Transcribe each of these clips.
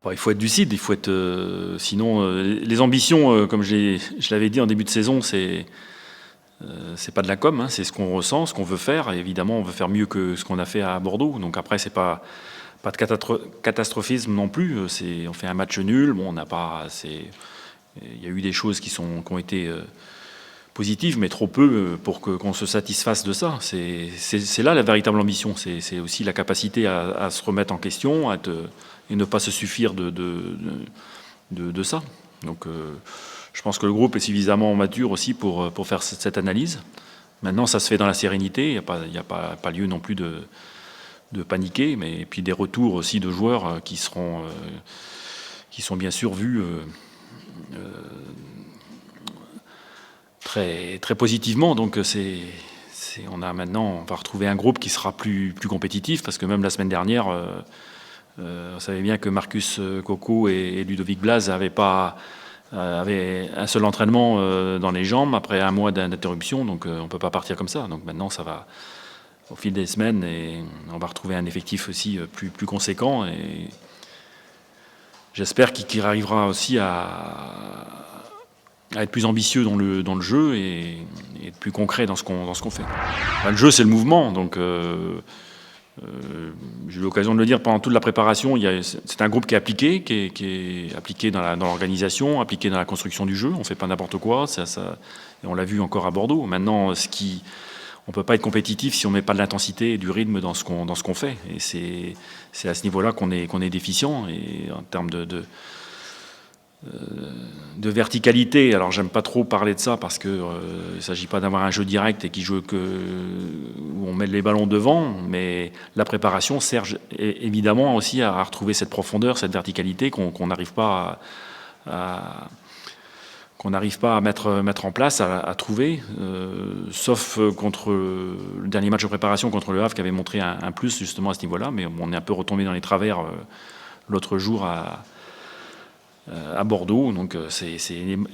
Il faut être lucide, il faut être. Sinon, les ambitions, comme je l'avais dit en début de saison, c'est pas de la com, hein, c'est ce qu'on ressent, ce qu'on veut faire. Et évidemment, on veut faire mieux que ce qu'on a fait à Bordeaux. Donc après, c'est pas de catastrophisme non plus. On fait un match nul. Bon, on n'a pas. Il y a eu des choses qui ont été positives, mais trop peu pour qu'on se satisfasse de ça. C'est là la véritable ambition. C'est aussi la capacité à se remettre en question, et ne pas se suffire de ça. Donc, je pense que le groupe est suffisamment mature aussi pour faire cette analyse. Maintenant, ça se fait dans la sérénité. Il n'y a pas lieu non plus de paniquer, mais et puis des retours aussi de joueurs qui sont bien sûr vus très, très positivement. Donc on va retrouver un groupe qui sera plus compétitif, parce que même la semaine dernière, on savait bien que Marcus Coco et Ludovic Blas avaient un seul entraînement dans les jambes après un mois d'interruption, donc on ne peut pas partir comme ça. Donc maintenant, ça va au fil des semaines, et on va retrouver un effectif aussi plus conséquent, et j'espère qu'il arrivera aussi à être plus ambitieux dans le jeu et être plus concret dans ce qu'on fait. Le jeu, c'est le mouvement, donc j'ai eu l'occasion de le dire pendant toute la préparation. C'est un groupe qui est appliqué, qui est appliqué dans l'organisation, appliqué dans la construction du jeu. On ne fait pas n'importe quoi, et on l'a vu encore à Bordeaux. Maintenant, on ne peut pas être compétitif si on ne met pas de l'intensité et du rythme dans ce qu'on fait. Et c'est à ce niveau-là qu'on est déficient. Et en termes de verticalité, alors j'aime pas trop parler de ça, parce que il ne s'agit pas d'avoir un jeu direct et où on met les ballons devant, mais la préparation sert évidemment aussi à retrouver cette profondeur, cette verticalité qu'on n'arrive pas à mettre en place, à trouver, sauf contre le dernier match de préparation contre le Havre, qui avait montré un plus justement à ce niveau-là, mais on est un peu retombé dans les travers l'autre jour à Bordeaux. Donc c'est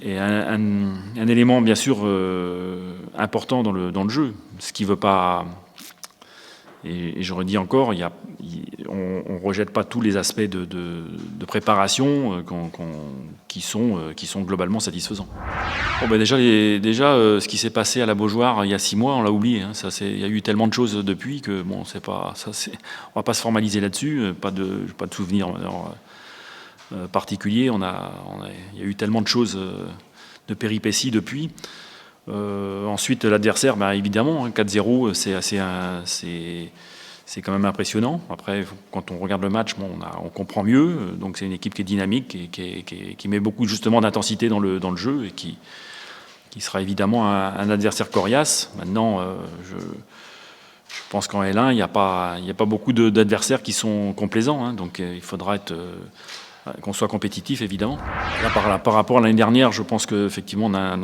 un élément bien sûr important dans le jeu. Ce qui veut pas, et je redis encore, on rejette pas tous les aspects de préparation qui sont globalement satisfaisants. Déjà, ce qui s'est passé à la Beaujoire il y a 6 mois, on l'a oublié. Hein. Il y a eu tellement de choses depuis que on va pas se formaliser là-dessus. Pas de souvenirs particulier. Il y a eu tellement de choses, de péripéties depuis. Ensuite, l'adversaire, évidemment, 4-0, c'est quand même impressionnant. Après, quand on regarde le match, on comprend mieux. Donc c'est une équipe qui est dynamique et qui met beaucoup justement d'intensité dans le jeu, et qui sera évidemment un adversaire coriace. Maintenant, je pense qu'en L1, il n'y a pas beaucoup d'adversaires qui sont complaisants. Hein. Donc il faudra qu'on soit compétitif, évidemment. Là, par rapport à l'année dernière, je pense qu'effectivement, on a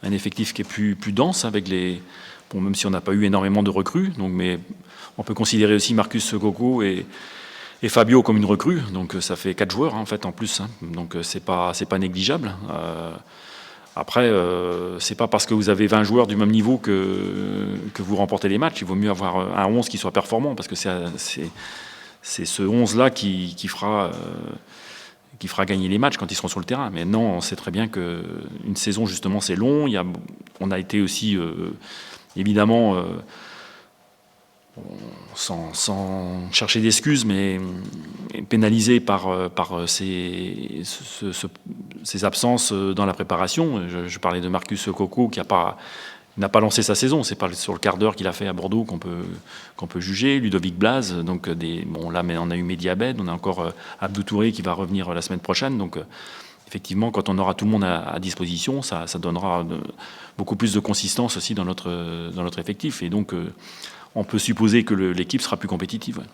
un effectif qui est plus dense, même si on n'a pas eu énormément de recrues. Mais on peut considérer aussi Marcus Coco et Fabio comme une recrue. Donc ça fait 4 joueurs, hein, en fait, en plus. Hein. Donc c'est pas négligeable. Après, c'est pas parce que vous avez 20 joueurs du même niveau que vous remportez les matchs. Il vaut mieux avoir un 11 qui soit performant, parce que c'est ce 11-là qui fera gagner les matchs quand ils seront sur le terrain. Mais non, on sait très bien qu'une saison, justement, c'est long. On a été aussi, évidemment, sans chercher d'excuses, mais pénalisé par ces absences dans la préparation. Je parlais de Marcus Coco, qui n'a pas lancé sa saison. C'est pas sur le quart d'heure qu'il a fait à Bordeaux qu'on peut juger. Ludovic Blas, donc là, mais on a eu Mehdi Abed, on a encore Abdou Touré qui va revenir la semaine prochaine. Donc effectivement, quand on aura tout le monde à disposition, ça donnera beaucoup plus de consistance aussi dans notre effectif. Et donc on peut supposer que l'équipe sera plus compétitive. Ouais.